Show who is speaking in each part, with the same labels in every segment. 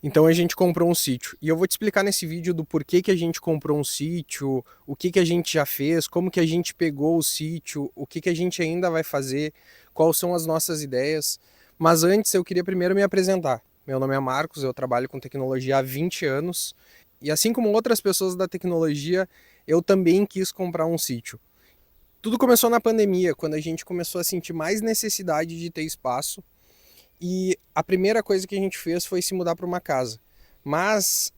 Speaker 1: Então a gente comprou um sítio. E eu vou te explicar nesse vídeo do porquê que a gente comprou um sítio, o que que a gente já fez, como que a gente pegou o sítio, o que que a gente ainda vai fazer, quais são as nossas ideias. Mas antes eu queria primeiro me apresentar. Meu nome é Marcos, eu trabalho com tecnologia há 20 anos. E assim como outras pessoas da tecnologia, eu também quis comprar um sítio. Tudo começou na pandemia, quando a gente começou a sentir mais necessidade de ter espaço. E a primeira coisa que a gente fez foi se mudar para uma casa. Mas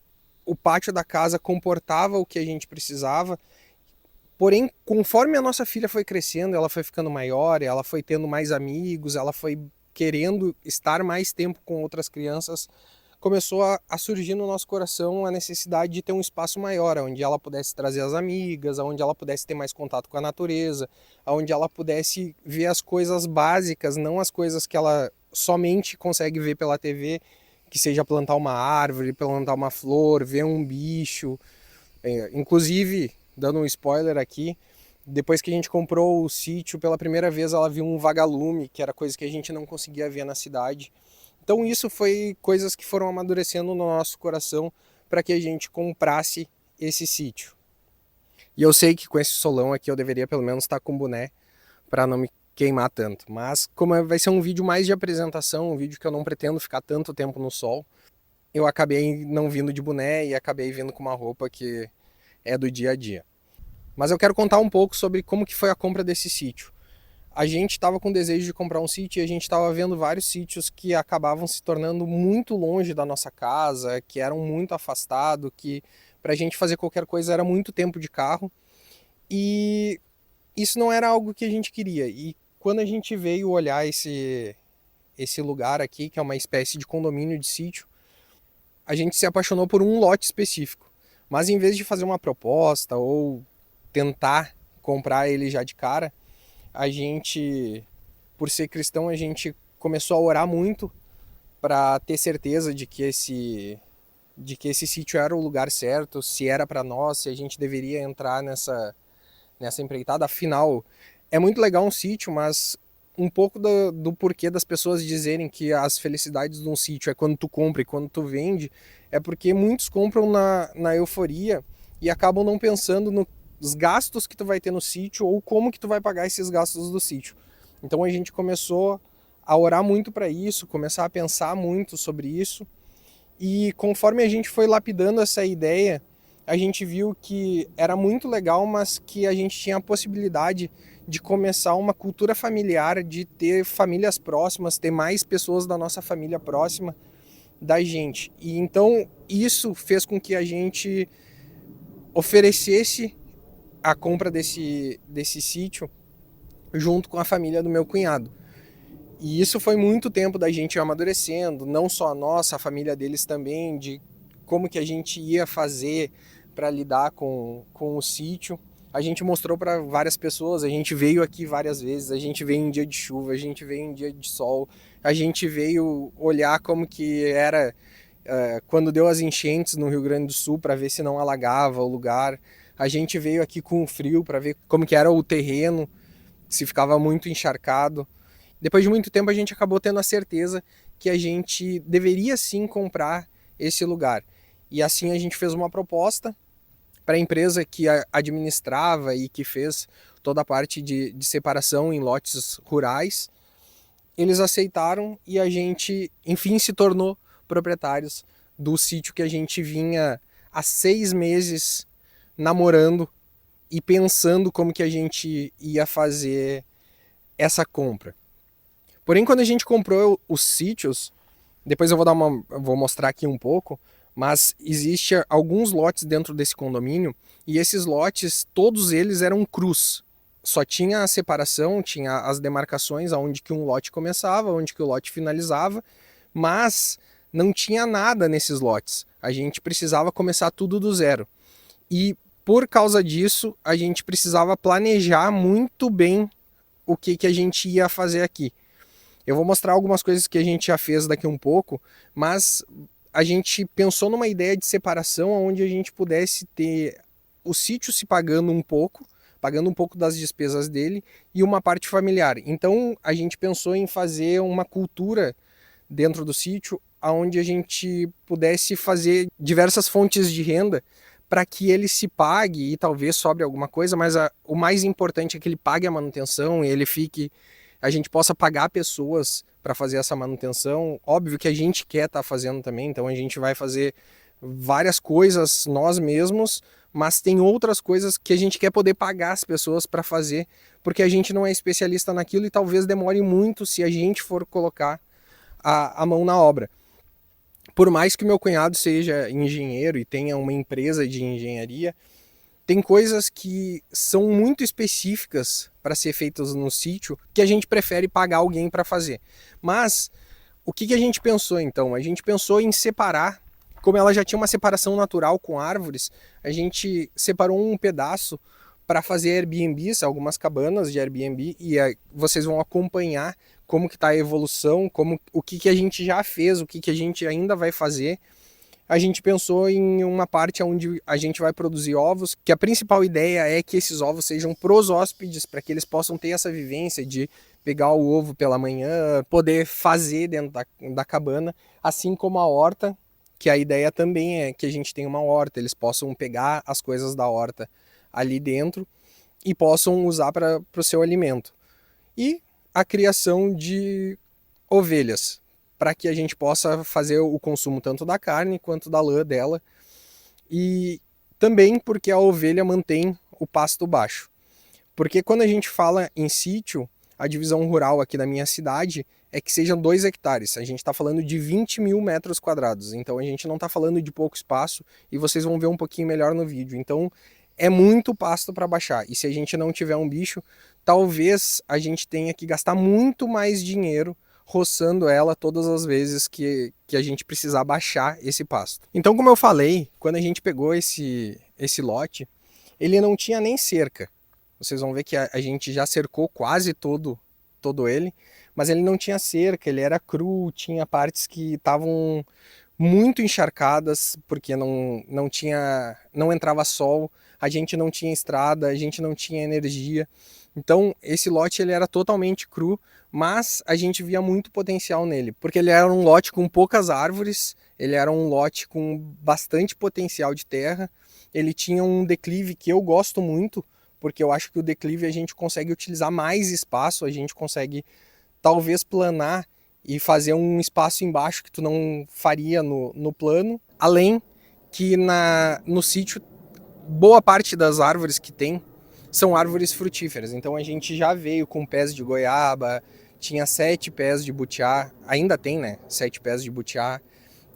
Speaker 1: o pátio da casa comportava o que a gente precisava. Porém, conforme a nossa filha foi crescendo, ela foi ficando maior, ela foi tendo mais amigos, ela foi querendo estar mais tempo com outras crianças, começou a surgir no nosso coração a necessidade de ter um espaço maior, onde ela pudesse trazer as amigas, onde ela pudesse ter mais contato com a natureza, onde ela pudesse ver as coisas básicas, não as coisas que ela somente consegue ver pela TV, que seja plantar uma árvore, plantar uma flor, ver um bicho. Inclusive, dando um spoiler aqui, depois que a gente comprou o sítio, pela primeira vez ela viu um vagalume, que era coisa que a gente não conseguia ver na cidade. Então isso foi coisas que foram amadurecendo no nosso coração para que a gente comprasse esse sítio. E eu sei que com esse solão aqui eu deveria pelo menos estar com boné para não me queimar tanto. Mas como vai ser um vídeo mais de apresentação, um vídeo que eu não pretendo ficar tanto tempo no sol, eu acabei não vindo de boné e acabei vindo com uma roupa que é do dia a dia. Mas eu quero contar um pouco sobre como que foi a compra desse sítio. A gente estava com desejo de comprar um sítio e a gente estava vendo vários sítios que acabavam se tornando muito longe da nossa casa, que eram muito afastados, que para a gente fazer qualquer coisa era muito tempo de carro. E isso não era algo que a gente queria. E quando a gente veio olhar esse lugar aqui, que é uma espécie de condomínio de sítio, a gente se apaixonou por um lote específico. Mas em vez de fazer uma proposta ou tentar comprar ele já de cara, a gente, por ser cristão, a gente começou a orar muito para ter certeza de que esse sítio era o lugar certo, se era para nós, se a gente deveria entrar nessa empreitada. Afinal, é muito legal um sítio, mas um pouco do porquê das pessoas dizerem que as felicidades de um sítio é quando tu compra e quando tu vende, é porque muitos compram na euforia e acabam não pensando nos gastos que tu vai ter no sítio ou como que tu vai pagar esses gastos do sítio. Então a gente começou a orar muito para isso, começar a pensar muito sobre isso, e conforme a gente foi lapidando essa ideia, a gente viu que era muito legal, mas que a gente tinha a possibilidade de começar uma cultura familiar, de ter famílias próximas, ter mais pessoas da nossa família próxima da gente. E então isso fez com que a gente oferecesse a compra desse sítio junto com a família do meu cunhado. E isso foi muito tempo da gente amadurecendo, não só a nossa, a família deles também, de como que a gente ia fazer para lidar com o sítio. A gente mostrou para várias pessoas, a gente veio aqui várias vezes, a gente veio em dia de chuva, a gente veio em dia de sol, a gente veio olhar como que era quando deu as enchentes no Rio Grande do Sul para ver se não alagava o lugar. A gente veio aqui com o frio para ver como que era o terreno, se ficava muito encharcado. Depois de muito tempo a gente acabou tendo a certeza que a gente deveria sim comprar esse lugar. E assim a gente fez uma proposta para a empresa que administrava e que fez toda a parte de separação em lotes rurais. Eles aceitaram e a gente, enfim, se tornou proprietários do sítio que a gente vinha há 6 meses namorando e pensando como que a gente ia fazer essa compra. Porém, quando a gente comprou os sítios, depois eu vou mostrar aqui um pouco, mas existe alguns lotes dentro desse condomínio e esses lotes, todos eles eram cruz. Só tinha a separação, tinha as demarcações aonde que um lote começava, onde que o lote finalizava, mas não tinha nada nesses lotes. A gente precisava começar tudo do zero. E por causa disso, a gente precisava planejar muito bem o que a gente ia fazer aqui. Eu vou mostrar algumas coisas que a gente já fez daqui um pouco, mas a gente pensou numa ideia de separação onde a gente pudesse ter o sítio se pagando um pouco das despesas dele e uma parte familiar. Então a gente pensou em fazer uma cultura dentro do sítio, onde a gente pudesse fazer diversas fontes de renda para que ele se pague e talvez sobre alguma coisa, mas o mais importante é que ele pague a manutenção e ele fique, a gente possa pagar pessoas para fazer essa manutenção. Óbvio que a gente quer estar fazendo também, então a gente vai fazer várias coisas nós mesmos, mas tem outras coisas que a gente quer poder pagar as pessoas para fazer, porque a gente não é especialista naquilo e talvez demore muito se a gente for colocar a mão na obra. Por mais que meu cunhado seja engenheiro e tenha uma empresa de engenharia, tem coisas que são muito específicas para ser feitas no sítio que a gente prefere pagar alguém para fazer. Mas o que a gente pensou então? A gente pensou em separar, como ela já tinha uma separação natural com árvores, a gente separou um pedaço para fazer Airbnbs, algumas cabanas de Airbnb, e vocês vão acompanhar como que está a evolução, o que a gente já fez, o que a gente ainda vai fazer. A gente pensou em uma parte onde a gente vai produzir ovos, que a principal ideia é que esses ovos sejam pros hóspedes, para que eles possam ter essa vivência de pegar o ovo pela manhã, poder fazer dentro da cabana, assim como a horta, que a ideia também é que a gente tenha uma horta, eles possam pegar as coisas da horta ali dentro e possam usar para o seu alimento. E a criação de ovelhas, para que a gente possa fazer o consumo tanto da carne quanto da lã dela. E também porque a ovelha mantém o pasto baixo. Porque quando a gente fala em sítio, a divisão rural aqui da minha cidade é que sejam 2 hectares. A gente está falando de 20 mil metros quadrados. Então a gente não está falando de pouco espaço e vocês vão ver um pouquinho melhor no vídeo. Então é muito pasto para baixar. E se a gente não tiver um bicho, talvez a gente tenha que gastar muito mais dinheiro roçando ela todas as vezes que a gente precisar baixar esse pasto. Então, como eu falei, quando a gente pegou esse lote, ele não tinha nem cerca. Vocês vão ver que a gente já cercou quase todo ele, mas ele não tinha cerca, ele era cru, tinha partes que estavam muito encharcadas, porque não entrava sol, a gente não tinha estrada, a gente não tinha energia. Então esse lote ele era totalmente cru, mas a gente via muito potencial nele, porque ele era um lote com poucas árvores, ele era um lote com bastante potencial de terra, ele tinha um declive que eu gosto muito, porque eu acho que o declive a gente consegue utilizar mais espaço, a gente consegue talvez planar e fazer um espaço embaixo que tu não faria no plano, além que no sítio boa parte das árvores que tem são árvores frutíferas, então a gente já veio com pés de goiaba, tinha 7 pés de butiá, ainda tem, né, 7 pés de butiá,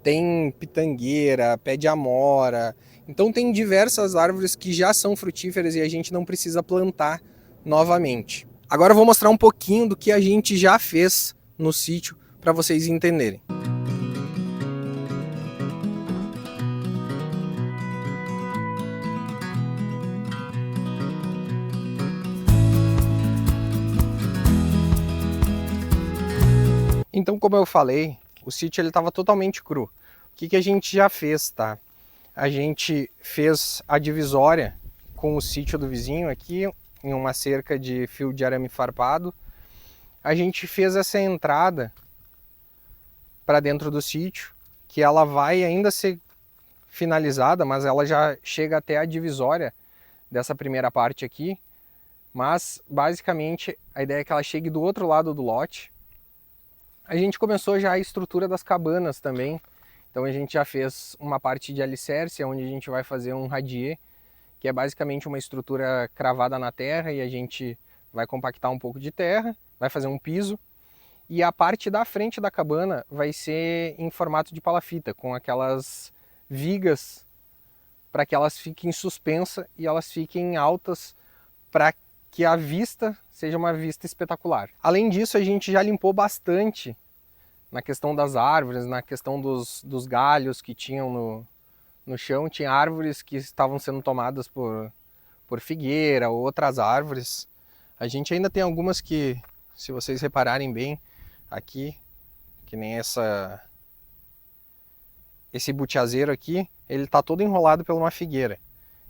Speaker 1: tem pitangueira, pé de amora, então tem diversas árvores que já são frutíferas e a gente não precisa plantar novamente. Agora eu vou mostrar um pouquinho do que a gente já fez no sítio para vocês entenderem. Então, como eu falei, o sítio ele estava totalmente cru. O que a gente já fez, tá? A gente fez a divisória com o sítio do vizinho aqui, em uma cerca de fio de arame farpado. A gente fez essa entrada para dentro do sítio, que ela vai ainda ser finalizada, mas ela já chega até a divisória dessa primeira parte aqui. Mas, basicamente, a ideia é que ela chegue do outro lado do lote. A gente começou já a estrutura das cabanas também. Então a gente já fez uma parte de alicerce, onde a gente vai fazer um radier, que é basicamente uma estrutura cravada na terra e a gente vai compactar um pouco de terra, vai fazer um piso. E a parte da frente da cabana vai ser em formato de palafita, com aquelas vigas para que elas fiquem suspensas e elas fiquem altas para que a vista seja uma vista espetacular. Além disso, a gente já limpou bastante na questão das árvores, na questão dos galhos que tinham no chão. Tinha árvores que estavam sendo tomadas por figueira ou outras árvores. A gente ainda tem algumas que, se vocês repararem bem aqui, que nem esse butiazeiro aqui, ele está todo enrolado por uma figueira.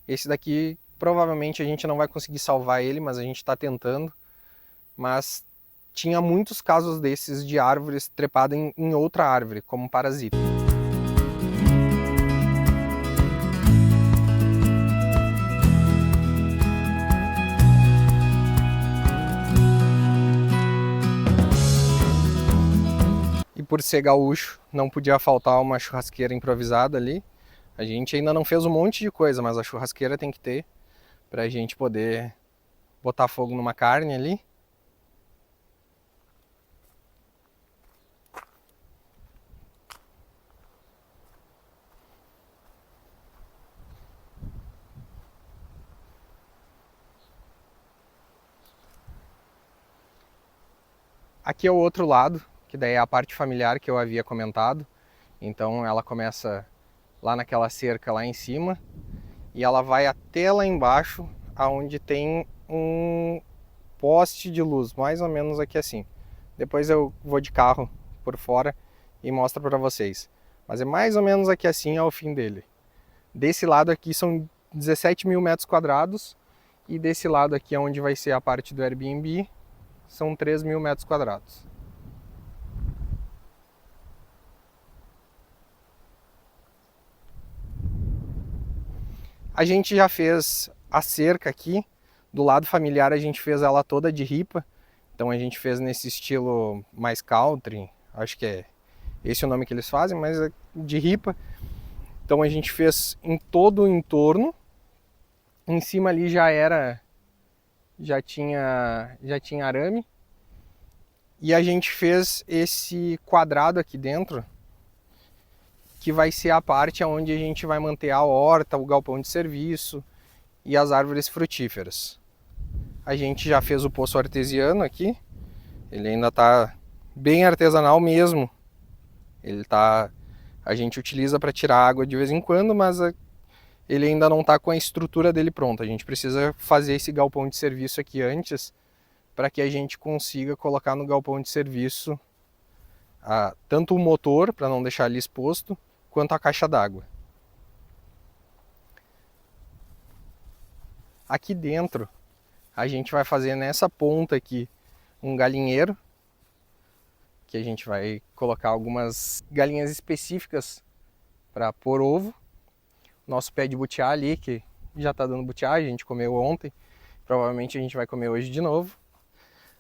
Speaker 1: Esse daqui provavelmente a gente não vai conseguir salvar ele, mas a gente está tentando. Mas tinha muitos casos desses de árvores trepadas em outra árvore, como parasita. E por ser gaúcho, não podia faltar uma churrasqueira improvisada ali. A gente ainda não fez um monte de coisa, mas a churrasqueira tem que ter pra gente poder botar fogo numa carne ali. Aqui é o outro lado, que daí é a parte familiar que eu havia comentado. Então ela começa lá naquela cerca lá em cima e ela vai até lá embaixo, aonde tem um poste de luz, mais ou menos aqui assim. Depois eu vou de carro por fora e mostro para vocês. Mas é mais ou menos aqui assim ao fim dele. Desse lado aqui são 17 mil metros quadrados e desse lado aqui onde vai ser a parte do Airbnb são 3 mil metros quadrados. A gente já fez a cerca aqui, do lado familiar a gente fez ela toda de ripa, então a gente fez nesse estilo mais country, acho que é esse o nome que eles fazem, mas é de ripa. Então a gente fez em todo o entorno, em cima ali já tinha arame, e a gente fez esse quadrado aqui dentro, que vai ser a parte onde a gente vai manter a horta, o galpão de serviço e as árvores frutíferas. A gente já fez o poço artesiano aqui, ele ainda está bem artesanal mesmo. A gente utiliza para tirar água de vez em quando, mas ele ainda não está com a estrutura dele pronta. A gente precisa fazer esse galpão de serviço aqui antes, para que a gente consiga colocar no galpão de serviço tanto o motor, para não deixar ele exposto, quanto a caixa d'água. Aqui dentro, a gente vai fazer nessa ponta aqui um galinheiro, que a gente vai colocar algumas galinhas específicas para pôr ovo. Nosso pé de butiá ali, que já está dando butiá, a gente comeu ontem, provavelmente a gente vai comer hoje de novo.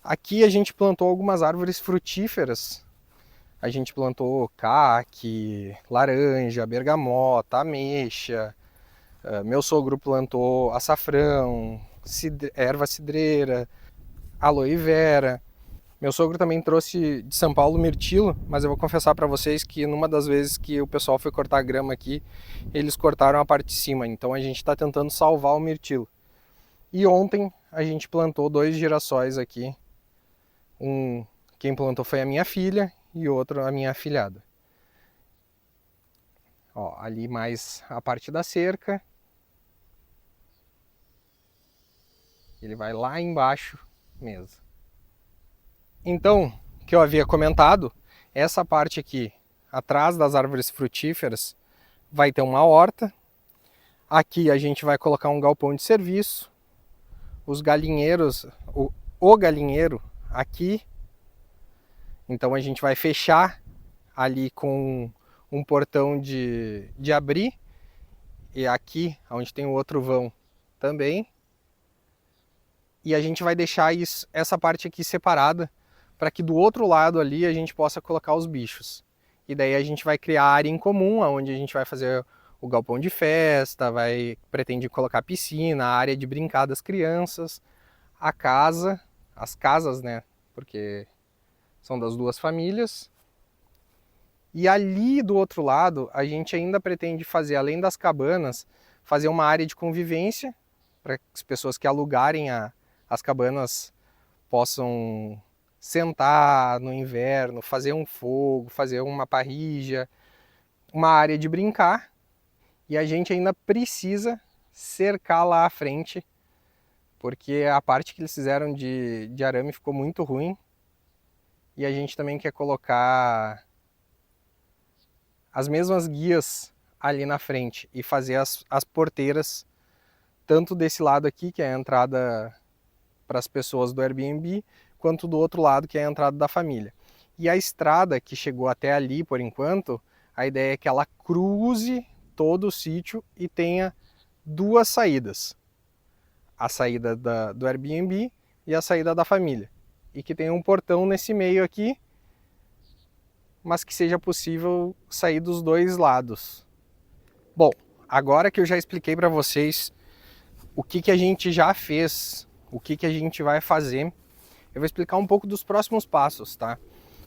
Speaker 1: Aqui a gente plantou algumas árvores frutíferas. A gente plantou caque, laranja, bergamota, ameixa. Meu sogro plantou açafrão, erva cidreira, aloe vera. Meu sogro também trouxe de São Paulo mirtilo, mas eu vou confessar para vocês que numa das vezes que o pessoal foi cortar a grama aqui, eles cortaram a parte de cima, então a gente está tentando salvar o mirtilo. E ontem a gente plantou 2 girassóis aqui. Quem plantou foi a minha filha e outro a minha afilhada. Ó, ali mais a parte da cerca. Ele vai lá embaixo mesmo. Então, que eu havia comentado, essa parte aqui, atrás das árvores frutíferas, vai ter uma horta. Aqui a gente vai colocar um galpão de serviço. Os galinheiros, o galinheiro aqui. Então a gente vai fechar ali com um portão de abrir. E aqui, onde tem o outro vão, também. E a gente vai deixar essa parte aqui separada, para que do outro lado ali a gente possa colocar os bichos. E daí a gente vai criar a área em comum, onde a gente vai fazer o galpão de festa, pretende colocar piscina, a área de brincar das crianças, a casa, as casas, né, porque são das 2 famílias. E ali do outro lado, a gente ainda pretende fazer, além das cabanas, fazer uma área de convivência, para que as pessoas que alugarem as cabanas possam sentar no inverno, fazer um fogo, fazer uma parrilla, uma área de brincar. E a gente ainda precisa cercar lá à frente, porque a parte que eles fizeram de arame ficou muito ruim. E a gente também quer colocar as mesmas guias ali na frente e fazer as porteiras, tanto desse lado aqui, que é a entrada para as pessoas do Airbnb, quanto do outro lado, que é a entrada da família. E a estrada que chegou até ali, por enquanto, a ideia é que ela cruze todo o sítio e tenha duas saídas. A saída do Airbnb e a saída da família. E que tenha um portão nesse meio aqui, mas que seja possível sair dos dois lados. Bom, agora que eu já expliquei para vocês o que a gente já fez, o que a gente vai fazer, eu vou explicar um pouco dos próximos passos, tá?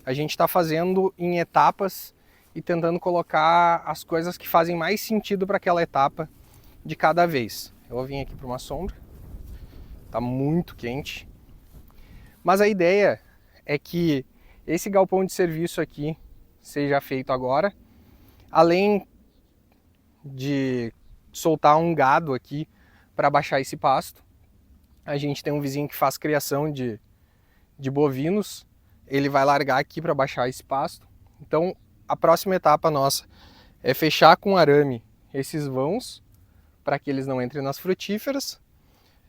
Speaker 1: A gente está fazendo em etapas e tentando colocar as coisas que fazem mais sentido para aquela etapa de cada vez. Eu vou vir aqui para uma sombra, tá muito quente, mas a ideia é que esse galpão de serviço aqui seja feito agora, além de soltar um gado aqui para baixar esse pasto. A gente tem um vizinho que faz criação de bovinos, ele vai largar aqui para baixar esse pasto. Então a próxima etapa nossa é fechar com arame esses vãos para que eles não entrem nas frutíferas,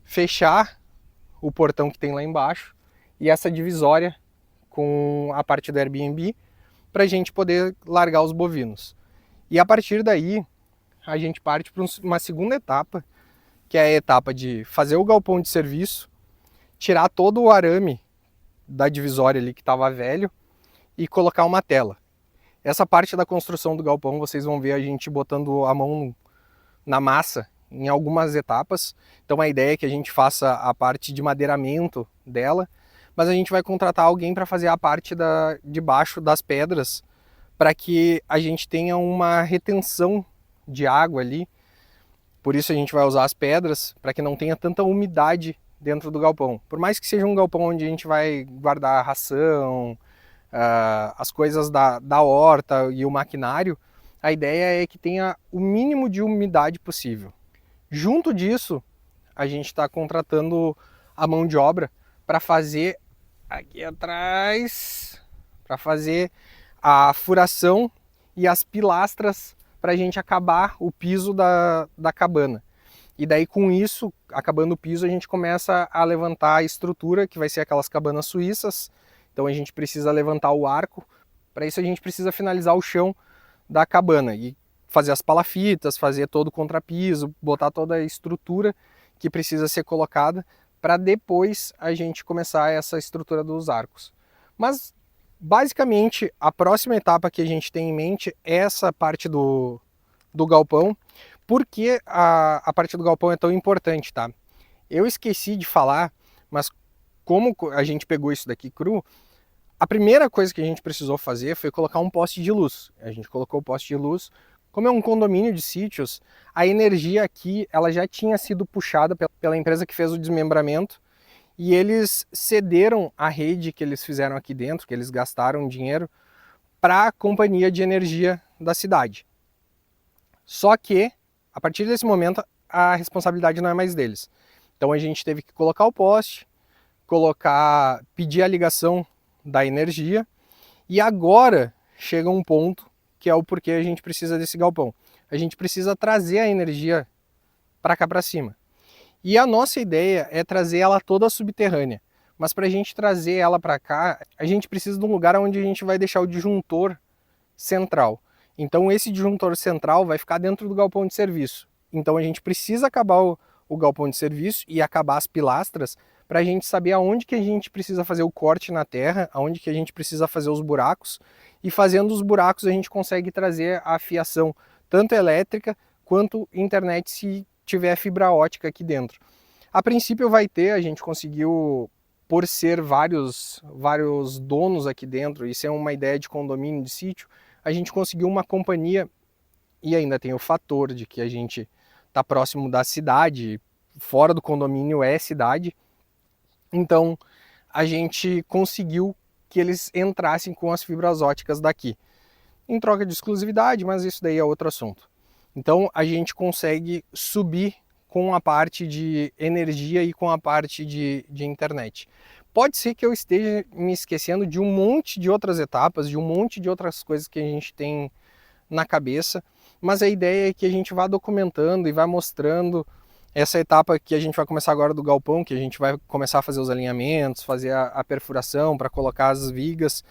Speaker 1: fechar o portão que tem lá embaixo e essa divisória com a parte do Airbnb para a gente poder largar os bovinos. E a partir daí a gente parte para uma segunda etapa, que é a etapa de fazer o galpão de serviço, tirar todo o arame da divisória ali que estava velho e colocar uma tela. Essa parte da construção do galpão vocês vão ver a gente botando a mão na massa em algumas etapas. Então a ideia é que a gente faça a parte de madeiramento dela, mas a gente vai contratar alguém para fazer a parte de baixo das pedras, para que a gente tenha uma retenção de água ali. Por isso a gente vai usar as pedras, para que não tenha tanta umidade dentro do galpão. Por mais que seja um galpão onde a gente vai guardar ração, as coisas da horta e o maquinário, a ideia é que tenha o mínimo de umidade possível. Junto disso, a gente está contratando a mão de obra para fazer aqui atrás, para fazer a furação e as pilastras para a gente acabar o piso da cabana. E daí com isso, acabando o piso, a gente começa a levantar a estrutura, que vai ser aquelas cabanas suíças. Então a gente precisa levantar o arco. Para isso a gente precisa finalizar o chão da cabana e fazer as palafitas, fazer todo o contrapiso, botar toda a estrutura que precisa ser colocada para depois a gente começar essa estrutura dos arcos. Mas basicamente a próxima etapa que a gente tem em mente é essa parte do galpão. Por que a parte do galpão é tão importante, tá? Eu esqueci de falar, mas como a gente pegou isso daqui cru, a primeira coisa que a gente precisou fazer foi colocar um poste de luz. A gente colocou o poste de luz. Como é um condomínio de sítios, a energia aqui ela já tinha sido puxada pela empresa que fez o desmembramento e eles cederam a rede que eles fizeram aqui dentro, que eles gastaram dinheiro, para a companhia de energia da cidade. Só que, a partir desse momento, a responsabilidade não é mais deles. Então a gente teve que colocar o poste, pedir a ligação da energia, e agora chega um ponto que é o porquê a gente precisa desse galpão. A gente precisa trazer a energia para cá para cima. E a nossa ideia é trazer ela toda subterrânea. Mas para a gente trazer ela para cá, a gente precisa de um lugar onde a gente vai deixar o disjuntor central. Então esse disjuntor central vai ficar dentro do galpão de serviço. Então a gente precisa acabar o galpão de serviço e acabar as pilastras para a gente saber aonde que a gente precisa fazer o corte na terra, aonde que a gente precisa fazer os buracos, e fazendo os buracos a gente consegue trazer a fiação tanto elétrica quanto internet se tiver fibra ótica aqui dentro. A princípio vai ter, a gente conseguiu, por ser vários donos aqui dentro e ser uma ideia de condomínio de sítio, a gente conseguiu uma companhia, e ainda tem o fator de que a gente está próximo da cidade, fora do condomínio é cidade, então a gente conseguiu que eles entrassem com as fibras óticas daqui, em troca de exclusividade, mas isso daí é outro assunto. Então a gente consegue subir com a parte de energia e com a parte de internet. Pode ser que eu esteja me esquecendo de um monte de outras etapas, de um monte de outras coisas que a gente tem na cabeça, mas a ideia é que a gente vá documentando e vá mostrando Essa etapa que a gente vai começar agora do galpão, que a gente vai começar a fazer os alinhamentos, fazer a perfuração para colocar as vigas,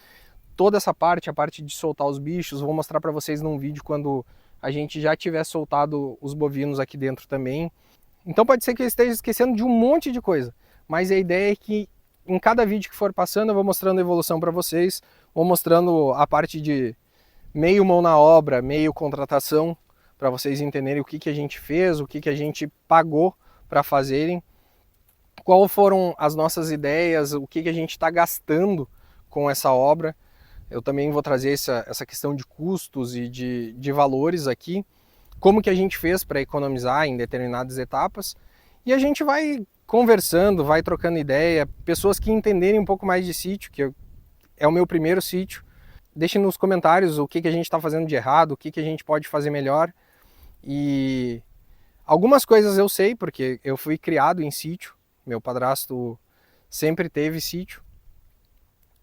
Speaker 1: toda essa parte, a parte de soltar os bichos, vou mostrar para vocês num vídeo quando a gente já tiver soltado os bovinos aqui dentro também. Então pode ser que eu esteja esquecendo de um monte de coisa, mas a ideia é que em cada vídeo que for passando eu vou mostrando a evolução para vocês, vou mostrando a parte de meio mão na obra, meio contratação, para vocês entenderem o que a gente fez, o que a gente pagou para fazerem, qual foram as nossas ideias, o que a gente está gastando com essa obra. Eu também vou trazer essa questão de custos e de valores aqui, como que a gente fez para economizar em determinadas etapas, e a gente vai conversando, vai trocando ideia, pessoas que entenderem um pouco mais de sítio, que é o meu primeiro sítio. Deixem nos comentários o que a gente está fazendo de errado, o que a gente pode fazer melhor. E algumas coisas eu sei, porque eu fui criado em sítio, meu padrasto sempre teve sítio.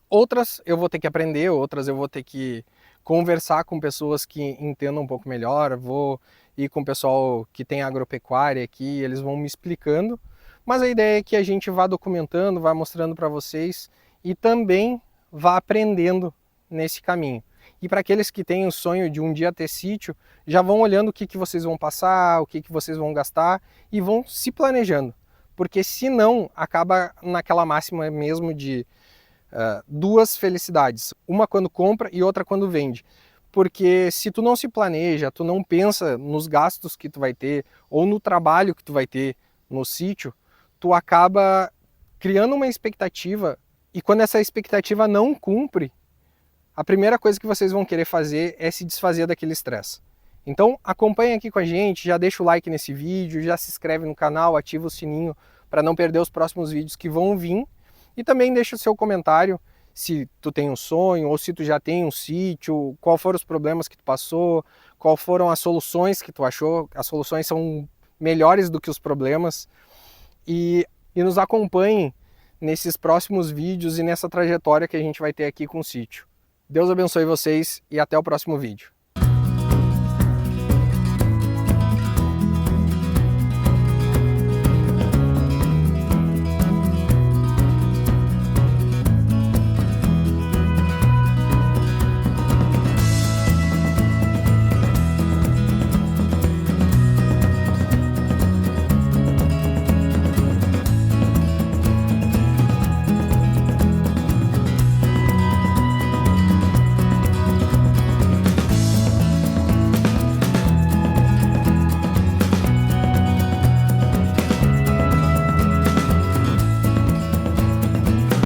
Speaker 1: Outras eu vou ter que aprender, outras eu vou ter que conversar com pessoas que entendam um pouco melhor, vou ir com o pessoal que tem agropecuária aqui, eles vão me explicando, mas a ideia é que a gente vá documentando, vá mostrando para vocês e também vá aprendendo nesse caminho. E para aqueles que têm o sonho de um dia ter sítio, já vão olhando o que vocês vão passar, o que vocês vão gastar e vão se planejando. Porque senão acaba naquela máxima mesmo de duas felicidades. Uma quando compra e outra quando vende. Porque se tu não se planeja, tu não pensa nos gastos que tu vai ter ou no trabalho que tu vai ter no sítio, tu acaba criando uma expectativa e quando essa expectativa não cumpre, a primeira coisa que vocês vão querer fazer é se desfazer daquele estresse. Então acompanha aqui com a gente, já deixa o like nesse vídeo, já se inscreve no canal, ativa o sininho para não perder os próximos vídeos que vão vir. E também deixa o seu comentário se tu tem um sonho ou se tu já tem um sítio, qual foram os problemas que tu passou, qual foram as soluções que tu achou. As soluções são melhores do que os problemas. E nos acompanhem nesses próximos vídeos e nessa trajetória que a gente vai ter aqui com o sítio. Deus abençoe vocês e até o próximo vídeo.